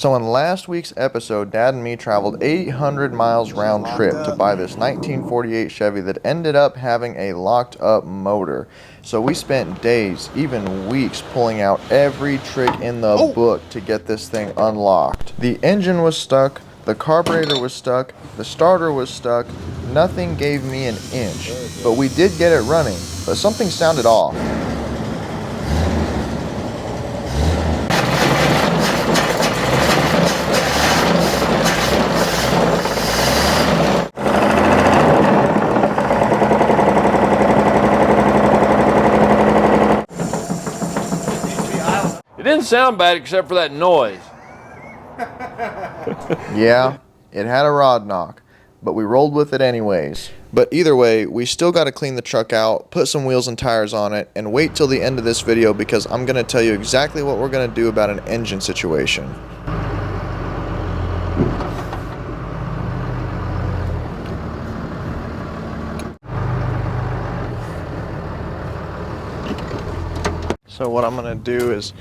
So in last week's episode, Dad and me traveled 800 miles round trip to buy this 1948 Chevy that ended up having a locked up motor. So we spent days, even weeks, pulling out every trick in the book to get this thing unlocked. The engine was stuck, the carburetor was stuck, the starter was stuck, nothing gave me an inch. But we did get it running, but something sounded off. It didn't sound bad except for that noise. Yeah, it had a rod knock, but we rolled with it anyways. But either way, we still got to clean the truck out, put some wheels and tires on it, and wait till the end of this video because I'm going to tell you exactly what we're going to do about an engine situation. So what I'm going to do is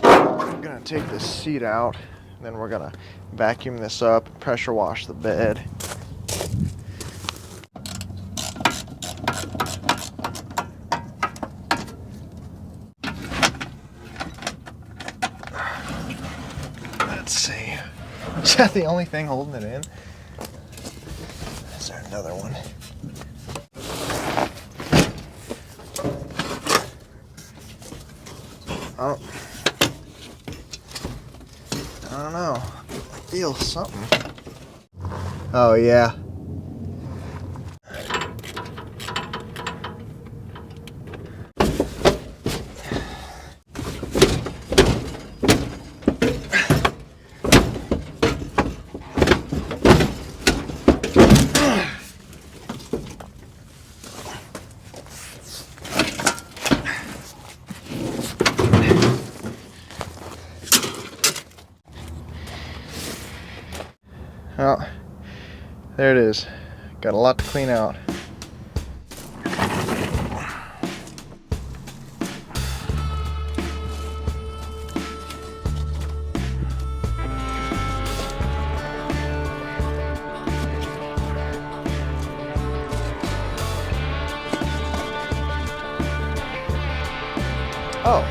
I'm going to take this seat out, and then we're going to vacuum this up, pressure wash the bed. Let's see. Is that the only thing holding it in? Is there another one? Oh, I don't know. I feel something. Oh, yeah. Well, there it is. Got a lot to clean out. Oh,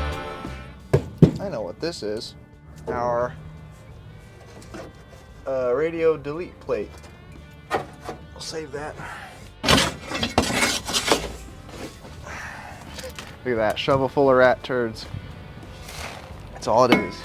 I know what this is. Our radio delete plate. I'll save that. Look at that, shovel full of rat turds. That's all it is.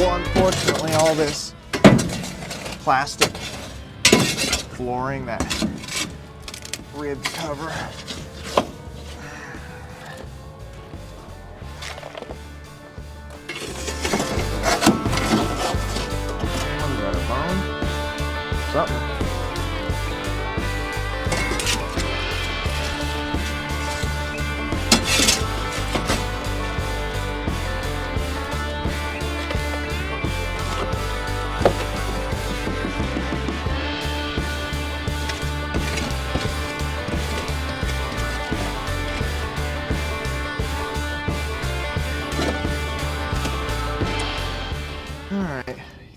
Unfortunately, all this plastic flooring, that rib cover. What is that, a bone? Something.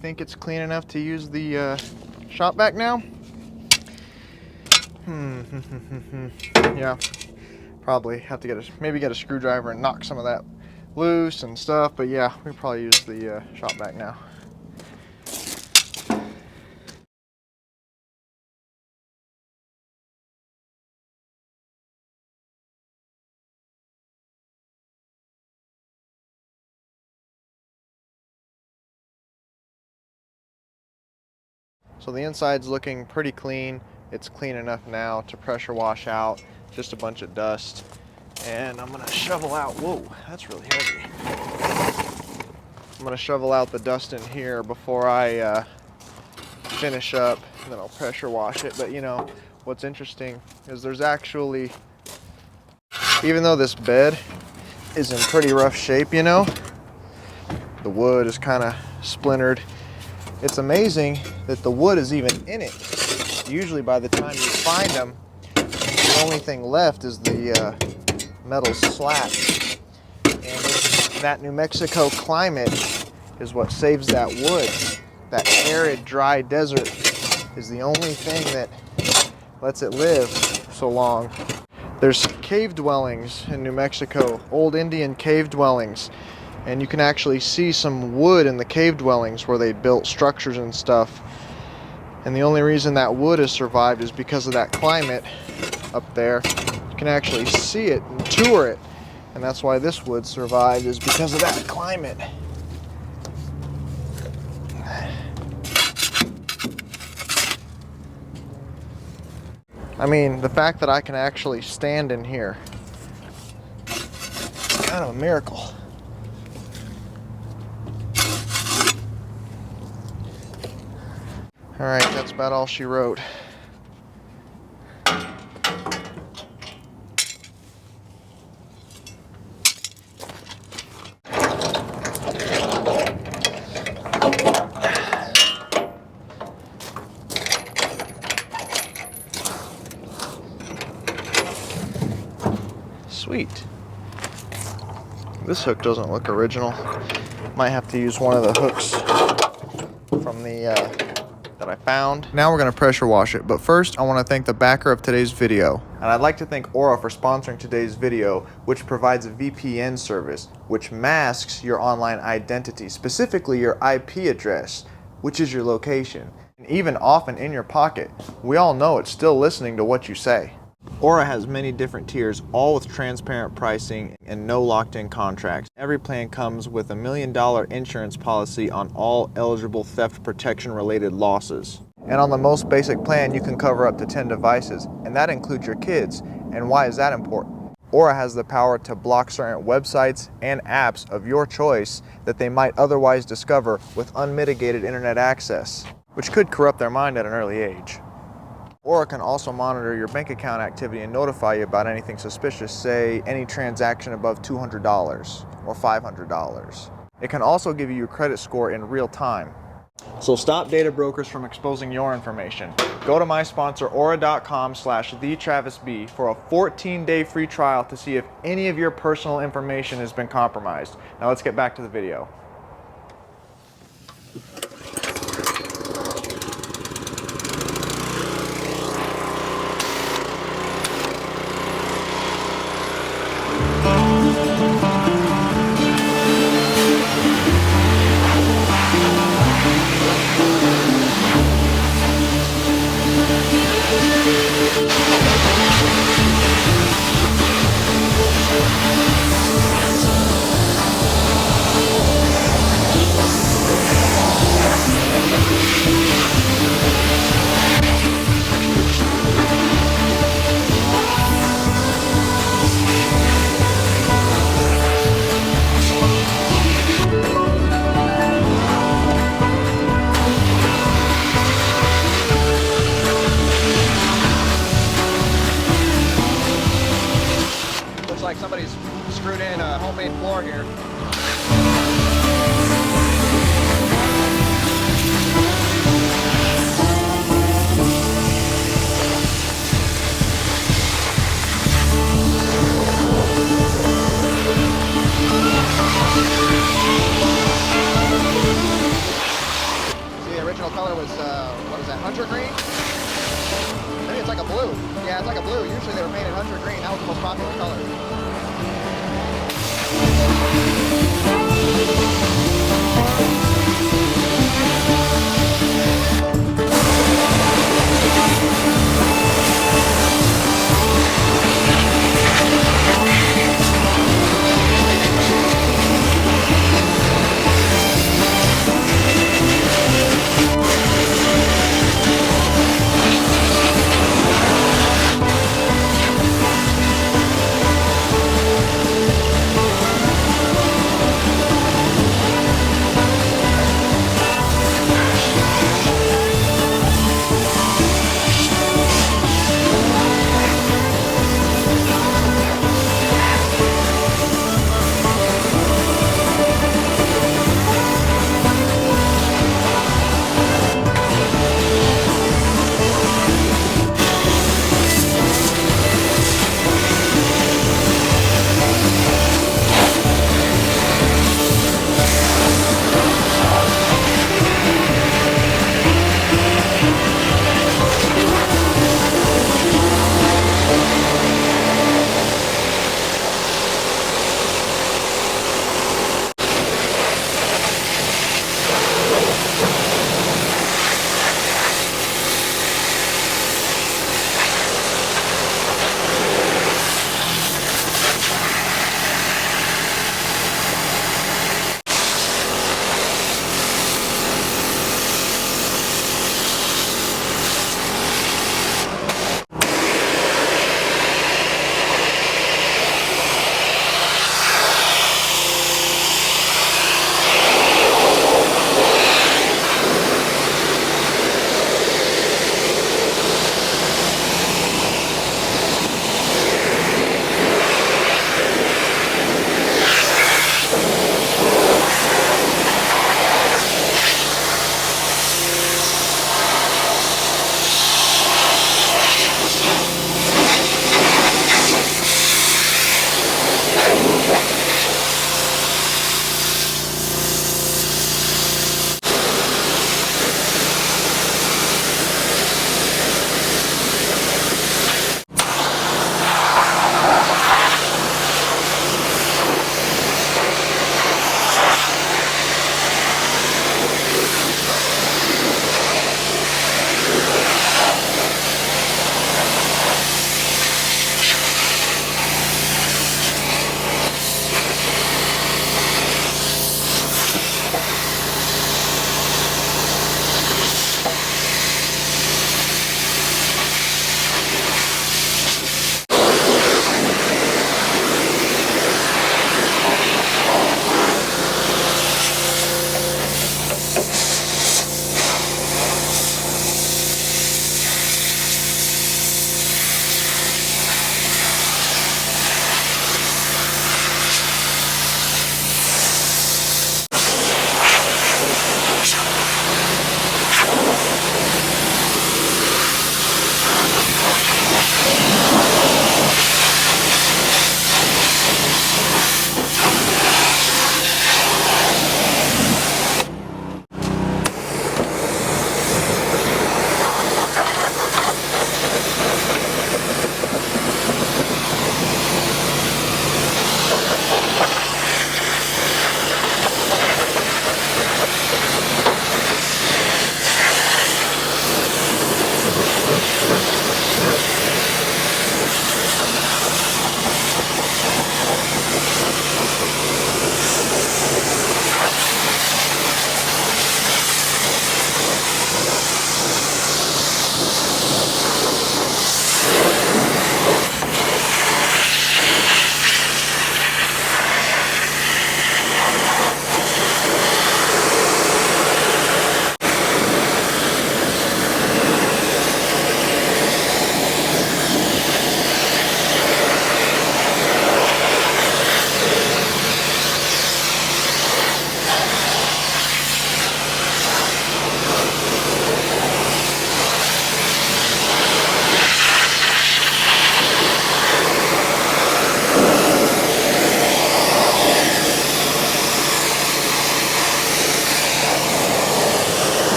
Think it's clean enough to use the shop vac now? Yeah, probably have to get maybe get a screwdriver and knock some of that loose and stuff, but yeah, we probably use the shop vac now. So the inside's looking pretty clean. It's clean enough now to pressure wash out, just a bunch of dust. And I'm gonna shovel out, whoa, that's really heavy. I'm gonna shovel out the dust in here before I finish up, and then I'll pressure wash it. But you know, what's interesting is there's actually, even though this bed is in pretty rough shape, you know, the wood is kind of splintered. It's amazing that the wood is even in it. Usually by the time you find them, the only thing left is the metal slat. And that New Mexico climate is what saves that wood. That arid, dry desert is the only thing that lets it live so long. There's cave dwellings in New Mexico, old Indian cave dwellings, and you can actually see some wood in the cave dwellings where they built structures and stuff. And the only reason that wood has survived is because of that climate up there. You can actually see it and tour it, and that's why this wood survived, is because of that climate. I mean, the fact that I can actually stand in here, it's kind of a miracle. All right, that's about all she wrote. Sweet. This hook doesn't look original. Might have to use one of the hooks from the that I found. Now we're going to pressure wash it, but first I want to thank the backer of today's video. And I'd like to thank Aura for sponsoring today's video, which provides a VPN service, which masks your online identity, specifically your IP address, which is your location. And even often in your pocket, we all know it's still listening to what you say. Aura has many different tiers, all with transparent pricing and no locked-in contracts. Every plan comes with $1 million insurance policy on all eligible theft protection related losses. And on the most basic plan, you can cover up to 10 devices, and that includes your kids. And why is that important? Aura has the power to block certain websites and apps of your choice that they might otherwise discover with unmitigated internet access, which could corrupt their mind at an early age. Aura can also monitor your bank account activity and notify you about anything suspicious, say any transaction above $200 or $500. It can also give you your credit score in real time. So stop data brokers from exposing your information. Go to my sponsor aura.com/Theetravisb for a 14-day free trial to see if any of your personal information has been compromised. Now let's get back to the video. Like somebody's screwed in a homemade floor here. See, the original color was, what is that, hunter green? Maybe it's like a blue. Yeah, it's like a blue. Usually they were painted hunter green. That was the most popular color.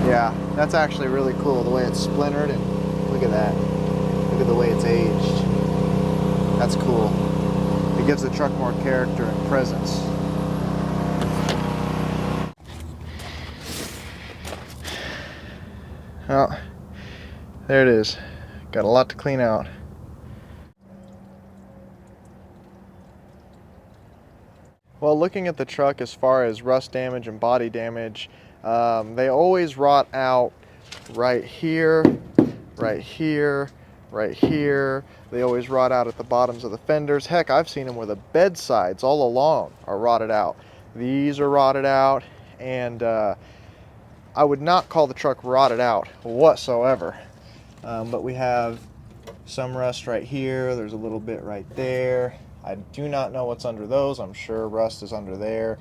Yeah, that's actually really cool, the way it's splintered, and look at that. Look at the way it's aged. That's cool. It gives the truck more character and presence. Well, there it is. Got a lot to clean out. Well, looking at the truck as far as rust damage and body damage, they always rot out right here, right here, right here. They always rot out at the bottoms of the fenders. Heck, I've seen them where the bed sides all along are rotted out. These are rotted out, and I would not call the truck rotted out whatsoever. But we have some rust right here. There's a little bit right there. I do not know what's under those. I'm sure rust is under there.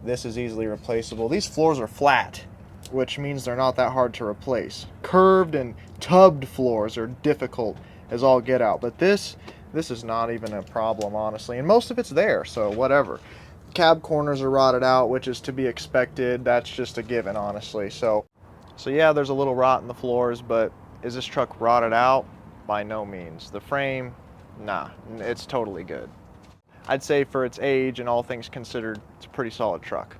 This is easily replaceable. These floors are flat, which means they're not that hard to replace. Curved and tubbed floors are difficult as all get out, but this is not even a problem, honestly, and most of it's there, so whatever. Cab corners are rotted out, which is to be expected. That's just a given, honestly. So yeah, there's a little rot in the floors, but is this truck rotted out? By no means. The frame, nah, it's totally good. I'd say for its age and all things considered, it's a pretty solid truck.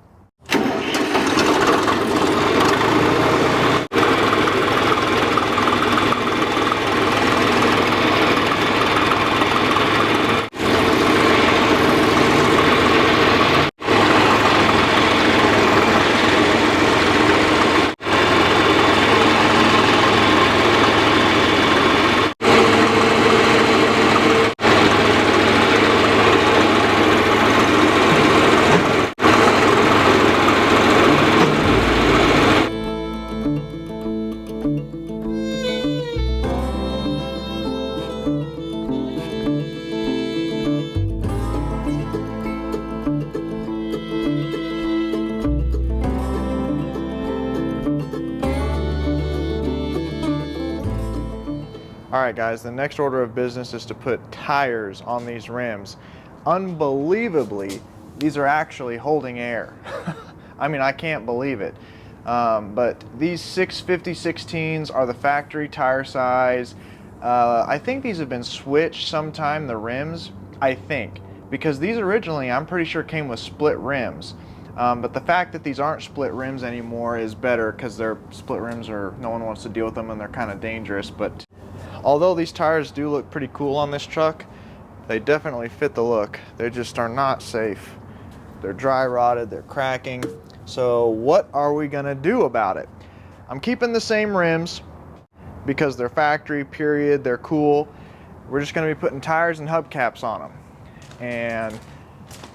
Alright guys, the next order of business is to put tires on these rims. Unbelievably, these are actually holding air. I mean, I can't believe it. But these 650/16s are the factory tire size. I think these have been switched sometime, the rims, I think. Because these originally, I'm pretty sure, came with split rims. But the fact that these aren't split rims anymore is better, because they're split rims, or no one wants to deal with them and they're kind of dangerous. But although these tires do look pretty cool on this truck, they definitely fit the look. They just are not safe. They're dry rotted, they're cracking. So what are we gonna do about it? I'm keeping the same rims because they're factory, period, they're cool. We're just gonna be putting tires and hubcaps on them. And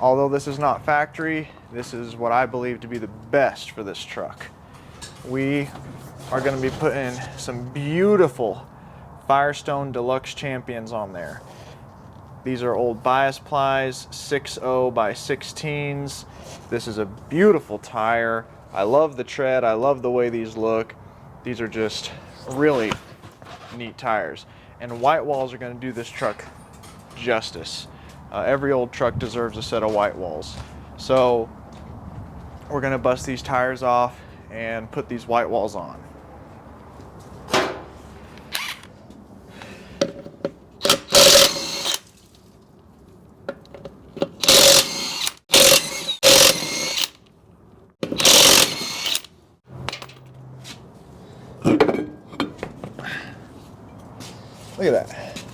although this is not factory, this is what I believe to be the best for this truck. We are gonna be putting some beautiful Firestone Deluxe Champions on there. These are old bias plies, 6.0 by 16s. This is a beautiful tire. I love the tread. I love the way these look. These are just really neat tires. And white walls are going to do this truck justice. Every old truck deserves a set of white walls. So we're going to bust these tires off and put these white walls on. Look at that.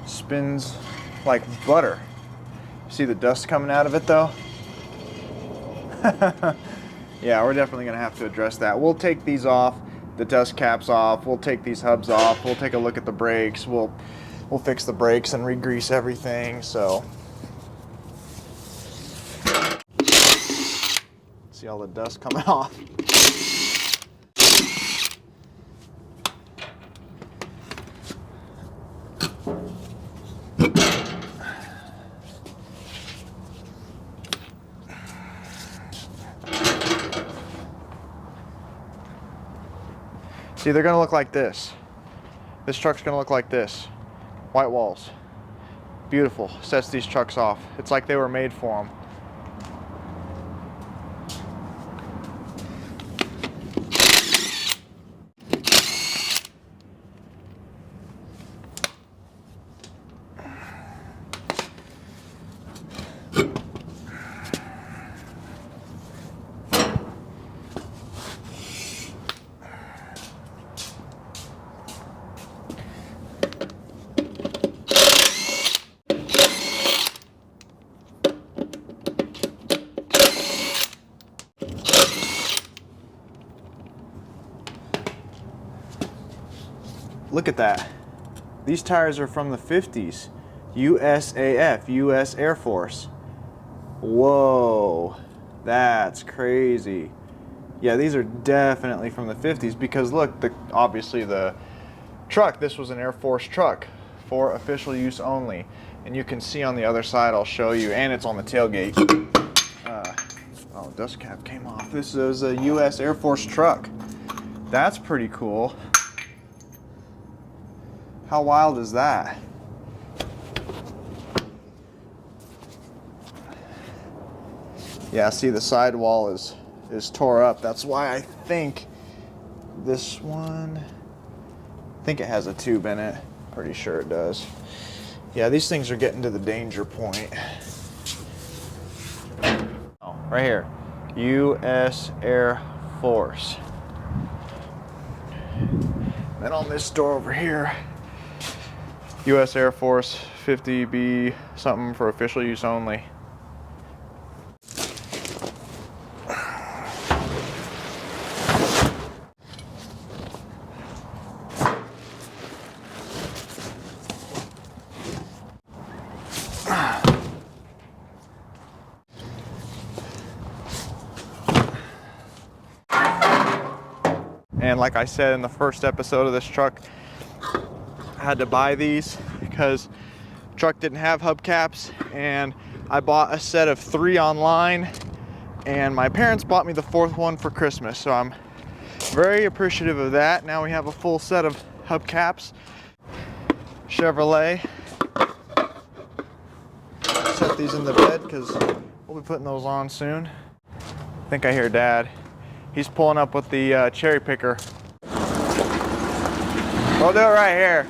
Spins like butter. See the dust coming out of it though? Yeah, we're definitely gonna have to address that. We'll take these off, the dust caps off, we'll take these hubs off, we'll take a look at the brakes, we'll fix the brakes and re-grease everything, so. See all the dust coming off. See, they're gonna look like this. This truck's gonna look like this. White walls. Beautiful. Sets these trucks off. It's like they were made for them. look at that. These tires are from the 50s. USAF, US Air Force. Whoa, that's crazy. Yeah, these are definitely from the 50s because look, obviously the truck, this was an Air Force truck for official use only. And you can see on the other side, I'll show you, and it's on the tailgate. Oh, dust cap came off. This is a US Air Force truck. That's pretty cool. How wild is that? Yeah, see the sidewall is tore up. That's why I think this one, I think it has a tube in it. Pretty sure it does. Yeah, these things are getting to the danger point. Oh, right here, U.S. Air Force. Then on this door over here, U.S. Air Force 50B something for official use only. And like I said in the first episode of this truck, I had to buy these because the truck didn't have hubcaps, and I bought a set of 3 online, and my parents bought me the 4th one for Christmas, so I'm very appreciative of that. Now we have a full set of hubcaps. Chevrolet. Set these in the bed because we'll be putting those on soon. I think I hear Dad. He's pulling up with the cherry picker. We'll do it right here.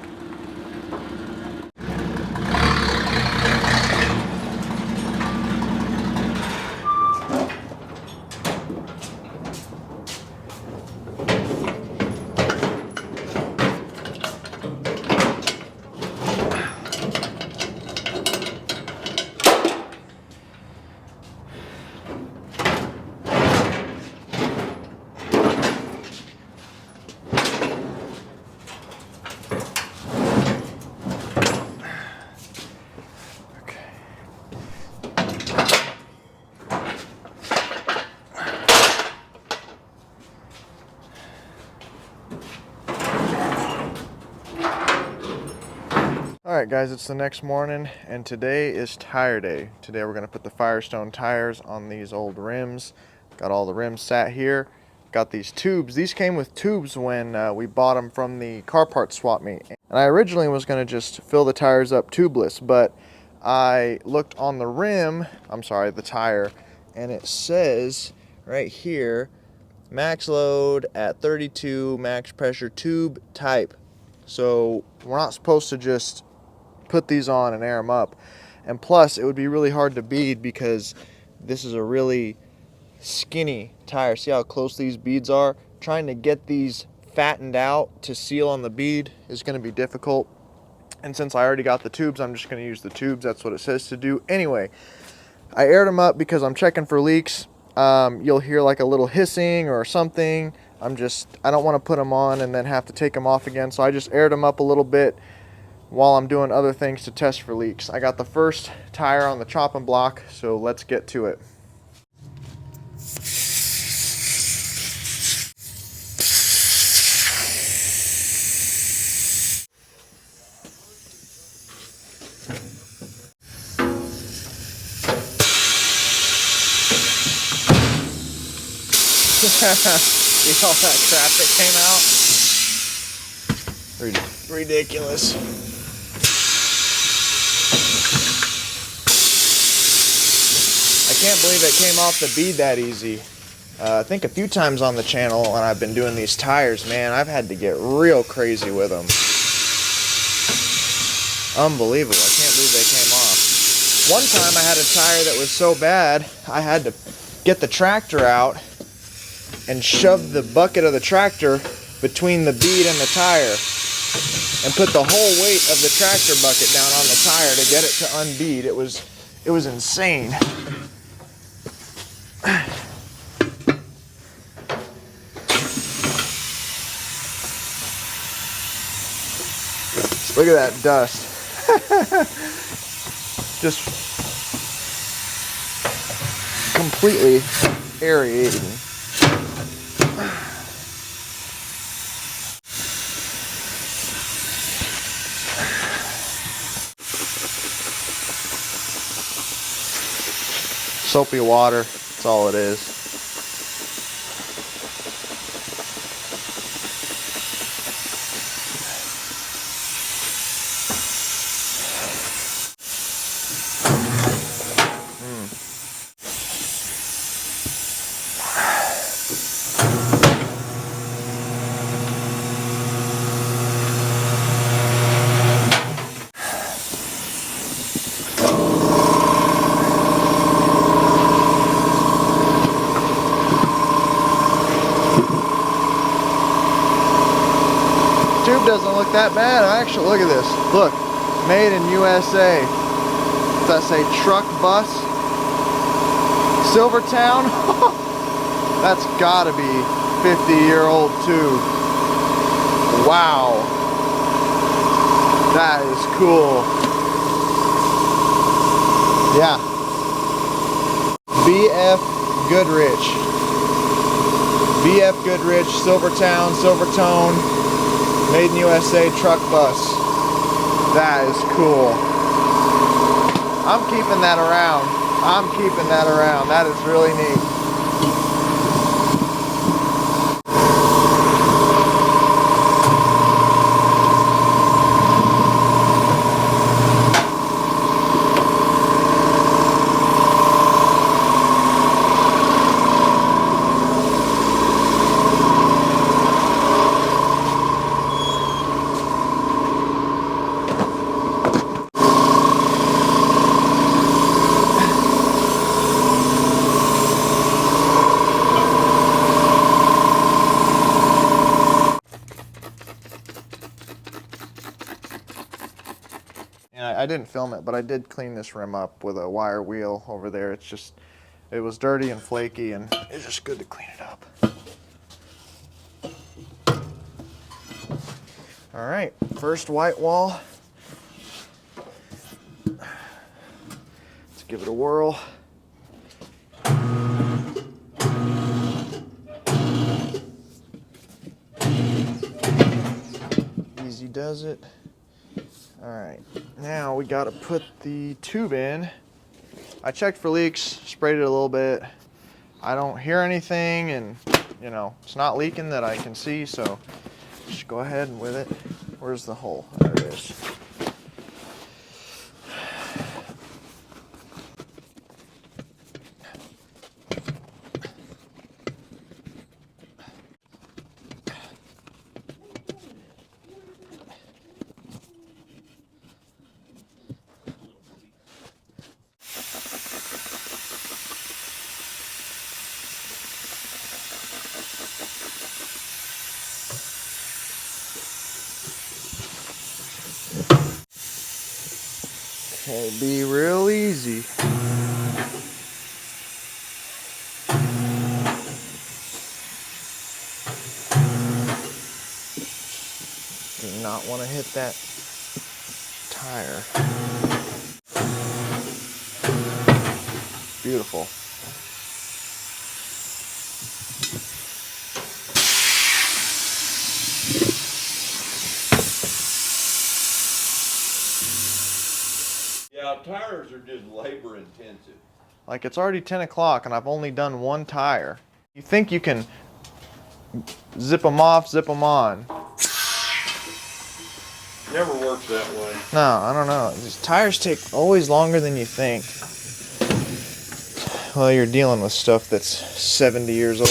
Alright guys, it's the next morning and today is tire day. Today we're going to put the Firestone tires on these old rims. Got all the rims sat here. Got these tubes. These came with tubes when we bought them from the car parts swap meet. And I originally was going to just fill the tires up tubeless, but I looked on the rim, the tire, and it says right here, max load at 32 max pressure tube type. So we're not supposed to just put these on and air them up. And plus it would be really hard to bead because this is a really skinny tire. See how close these beads are? Trying to get these fattened out to seal on the bead is going to be difficult. And since I already got the tubes, I'm just going to use the tubes. That's what it says to do. Anyway, I aired them up because I'm checking for leaks. You'll hear like a little hissing or something. I don't want to put them on and then have to take them off again. So I just aired them up a little bit while I'm doing other things to test for leaks. I got the first tire on the chopping block, so let's get to it. See all that crap that came out? Ridiculous. I can't believe it came off the bead that easy. I think a few times on the channel when I've been doing these tires, man, I've had to get real crazy with them. Unbelievable. I can't believe they came off. One time I had a tire that was so bad, I had to get the tractor out and shove the bucket of the tractor between the bead and the tire and put the whole weight of the tractor bucket down on the tire to get it to unbead. It was insane. Look at that dust. Just completely aerating. Soapy water, that's all it is. Tube doesn't look that bad. Actually, look at this. Look, made in USA. Does that say truck bus? Silvertown? That's gotta be 50-year-old tube. Wow. That is cool. Yeah. BF Goodrich. BF Goodrich, Silvertown, Silvertone. Made in USA truck bus. That is cool. I'm keeping that around. I'm keeping that around. That is really neat. I didn't film it, but I did clean this rim up with a wire wheel over there. It's just, it was dirty and flaky, and it's just good to clean it up. All right, first white wall. Let's give it a whirl. Easy does it. All right, now we got to put the tube in. I checked for leaks, sprayed it a little bit. I don't hear anything, and you know, it's not leaking that I can see, so just go ahead with it. Where's the hole? There it is. Okay, be real easy. Do not want to hit that tire. Beautiful. Yeah, tires are just labor intensive. Like, it's already 10 o'clock and I've only done one tire. You think you can zip them off, zip them on. Never works that way. No, I don't know. These tires take always longer than you think. Well, you're dealing with stuff that's 70 years old.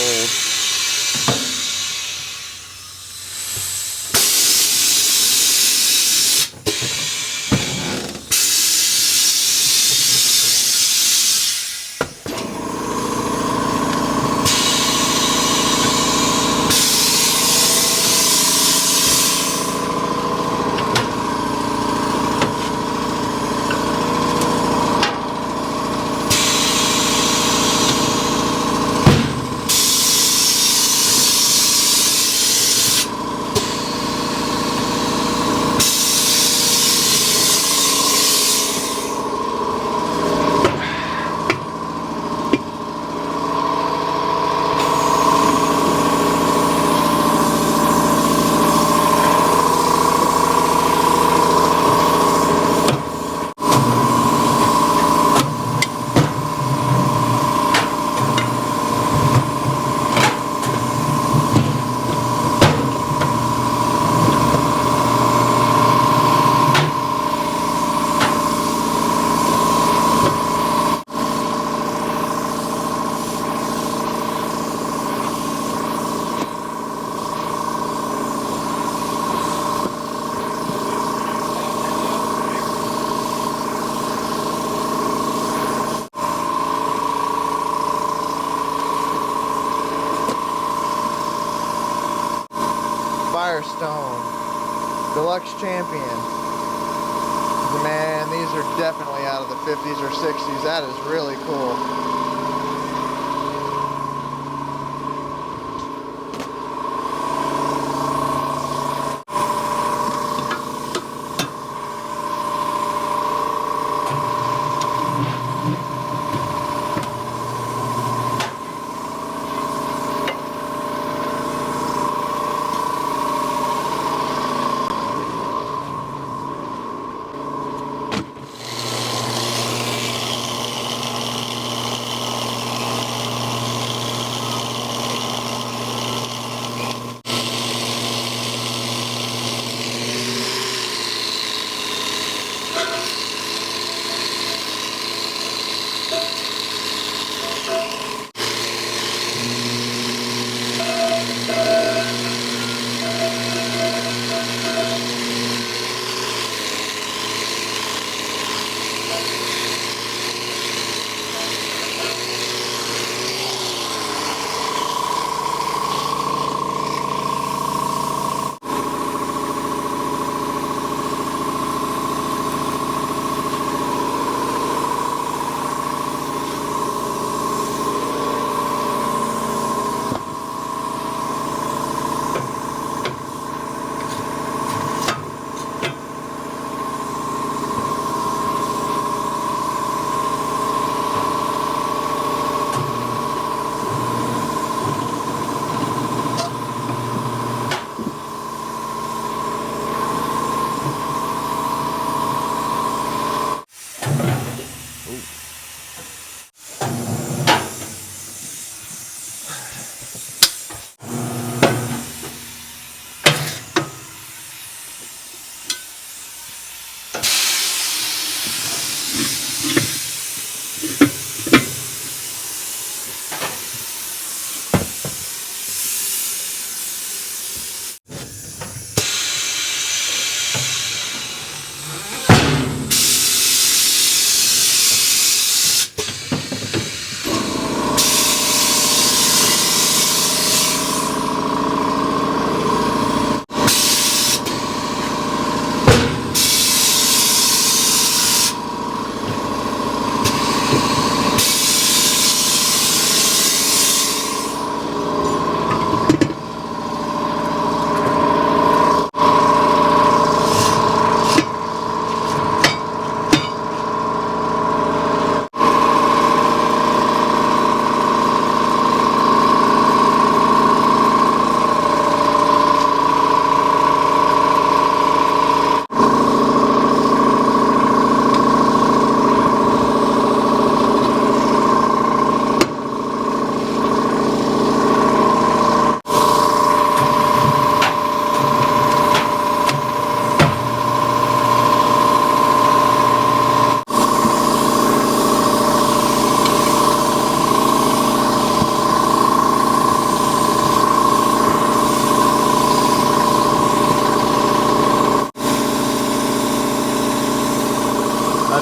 Firestone Deluxe Champion. Man, these are definitely out of the 50s or 60s. That is really cool.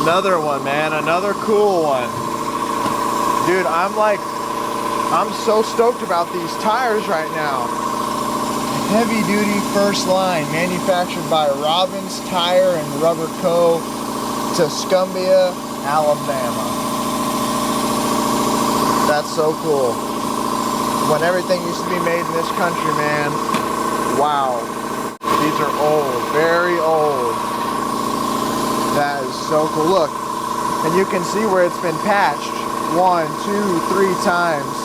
Another one, man, another cool one. Dude, I'm so stoked about these tires right now. Heavy duty first line, manufactured by Robbins Tire and Rubber Co. Tuscumbia, Alabama. That's so cool. When everything used to be made in this country, man. Wow. These are old, very old. That is so cool. Look, and you can see where it's been patched 1, 2, 3 times.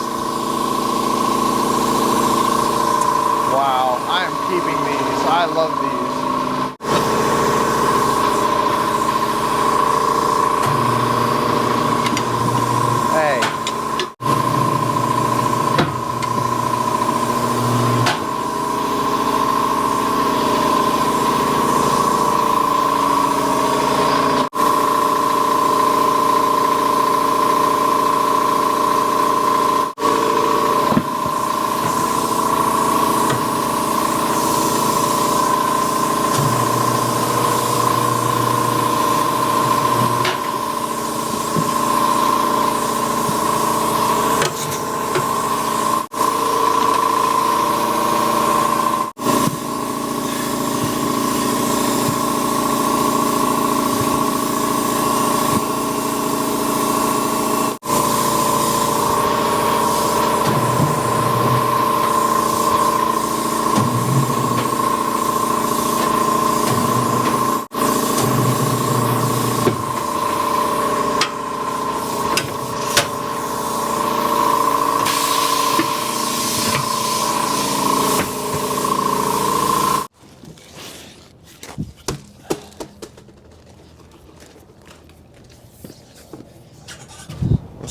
Wow, I am keeping these. I love these. Hey.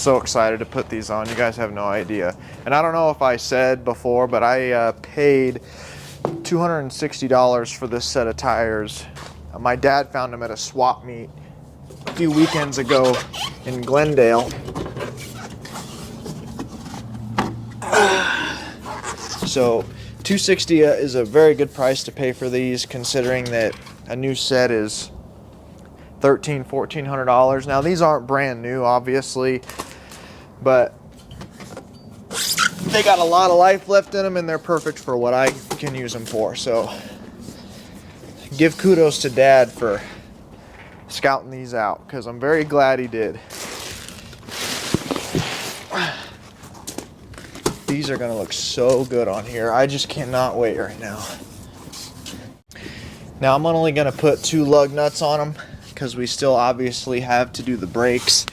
so excited to put these on. You guys have no idea. And I don't know if I said before, but I paid $260 for this set of tires. My dad found them at a swap meet a few weekends ago in Glendale. So $260 is a very good price to pay for these, considering that a new set is $1,400. Now these aren't brand new, obviously, but they got a lot of life left in them, and they're perfect for what I can use them for. So give kudos to Dad for scouting these out, because I'm very glad he did. These are gonna look so good on here. I just cannot wait right now. Now I'm only gonna put 2 lug nuts on them, because we still obviously have to do the brakes.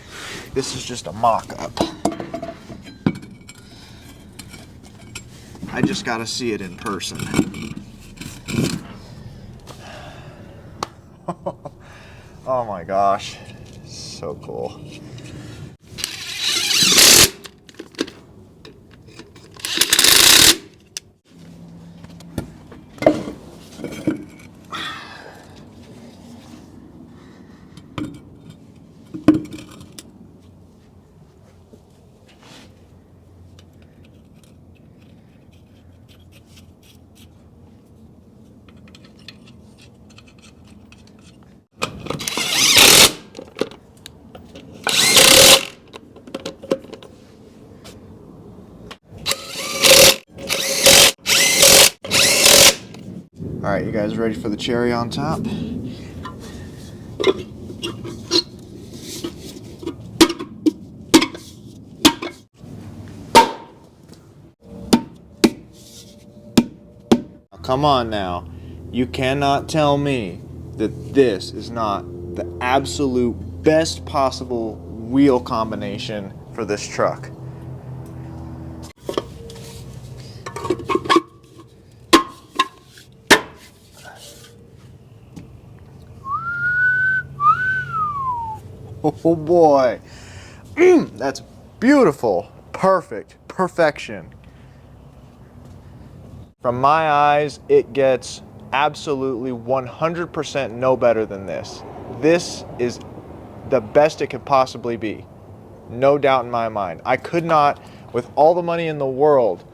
This is just a mock-up. I just gotta see it in person. Oh my gosh, so cool. All right, you guys ready for the cherry on top? Come on now. You cannot tell me that this is not the absolute best possible wheel combination for this truck. Oh boy, that's beautiful, perfect, perfection. From my eyes, it gets absolutely 100% no better than this. This is the best it could possibly be, no doubt in my mind. I could not, with all the money in the world,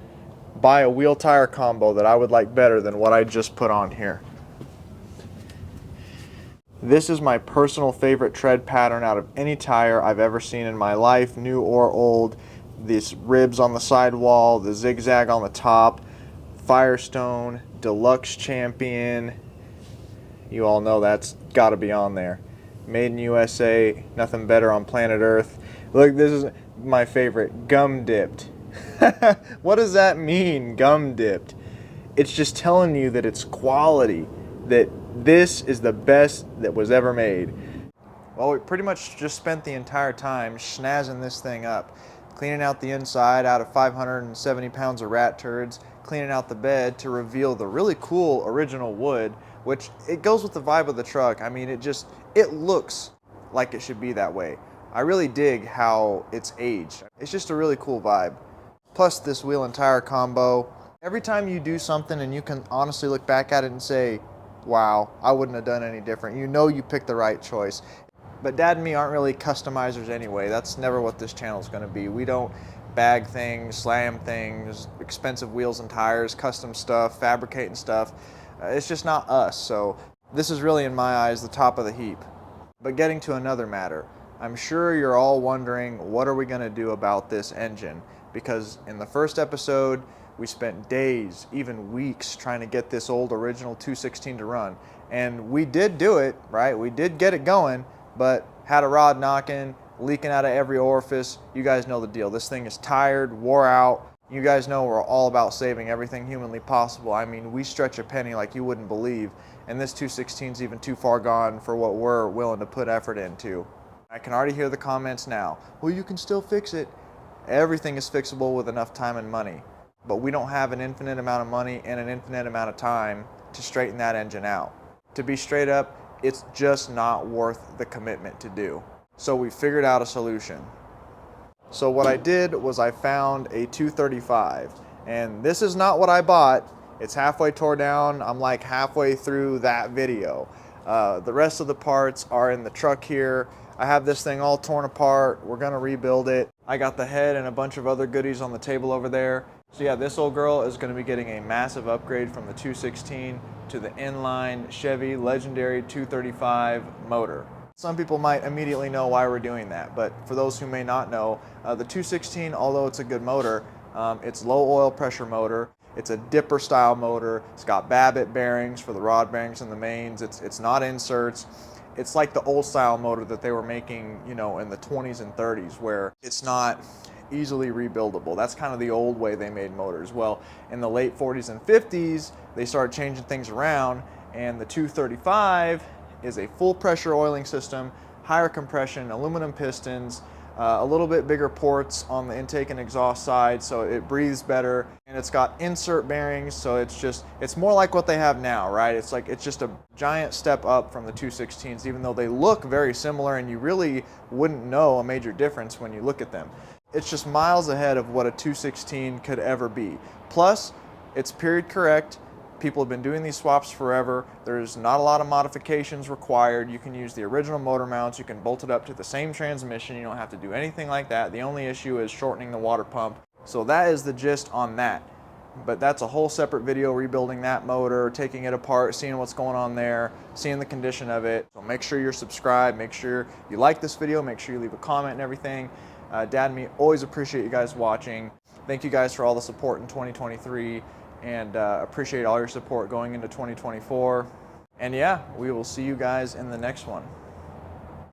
buy a wheel tire combo that I would like better than what I just put on here. This is my personal favorite tread pattern out of any tire I've ever seen in my life, new or old. These ribs on the sidewall, the zigzag on the top, Firestone, Deluxe Champion. You all know that's got to be on there. Made in USA, nothing better on planet Earth. Look, this is my favorite, gum dipped. What does that mean, gum dipped? It's just telling you that it's quality, that this is the best that was ever made. Well, we pretty much just spent the entire time schnazzing this thing up, cleaning out the inside out of 570 pounds of rat turds, cleaning out the bed to reveal the really cool original wood, which it goes with the vibe of the truck. I mean, it looks like it should be that way. I really dig how it's aged. It's just a really cool vibe. Plus this wheel and tire combo. Every time you do something and you can honestly look back at it and say, wow, I wouldn't have done any different. You know you picked the right choice. But Dad and me aren't really customizers anyway. That's never what this channel is going to be. We don't bag things, slam things, expensive wheels and tires, custom stuff, fabricating stuff. It's just not us. So this is really, in my eyes, the top of the heap. But getting to another matter, I'm sure you're all wondering, what are we going to do about this engine? Because in the first episode, we spent days, even weeks, trying to get this old original 216 to run. And we did do it, right? We did get it going, but had a rod knocking, leaking out of every orifice. You guys know the deal. This thing is tired, wore out. You guys know we're all about saving everything humanly possible. I mean, we stretch a penny like you wouldn't believe. And this 216 is even too far gone for what we're willing to put effort into. I can already hear the comments now. Well, you can still fix it. Everything is fixable with enough time and money. But we don't have an infinite amount of money and an infinite amount of time to straighten that engine out. To be straight up, it's just not worth the commitment to do. So we figured out a solution. So what I did was I found a 235, and this is not what I bought. It's halfway tore down. I'm like halfway through that video. The rest of the parts are in the truck here. I have this thing all torn apart. We're gonna rebuild it. I got the head and a bunch of other goodies on the table over there. So yeah, this old girl is gonna be getting a massive upgrade from the 216 to the inline Chevy legendary 235 motor. Some people might immediately know why we're doing that, but for those who may not know, the 216, although it's a good motor, it's low oil pressure motor. It's a dipper style motor. It's got Babbitt bearings for the rod bearings and the mains. It's not inserts. It's like the old style motor that they were making, you know, in the 20s and 30s, where it's not easily rebuildable. That's kind of the old way they made motors. Well, in the late 40s and 50s, they started changing things around, and the 235 is a full pressure oiling system, higher compression, aluminum pistons, a little bit bigger ports on the intake and exhaust side, so it breathes better, and it's got insert bearings, so it's more like what they have now, right? It's just a giant step up from the 216s, even though they look very similar, and you really wouldn't know a major difference when you look at them. It's just miles ahead of what a 216 could ever be. Plus, it's period correct. People have been doing these swaps forever. There's not a lot of modifications required. You can use the original motor mounts. You can bolt it up to the same transmission. You don't have to do anything like that. The only issue is shortening the water pump. So that is the gist on that. But that's a whole separate video, rebuilding that motor, taking it apart, seeing what's going on there, seeing the condition of it. So make sure you're subscribed. Make sure you like this video. Make sure you leave a comment and everything. Dad and me always appreciate you guys watching. Thank you guys for all the support in 2023. And appreciate all your support going into 2024. And yeah, we will see you guys in the next one.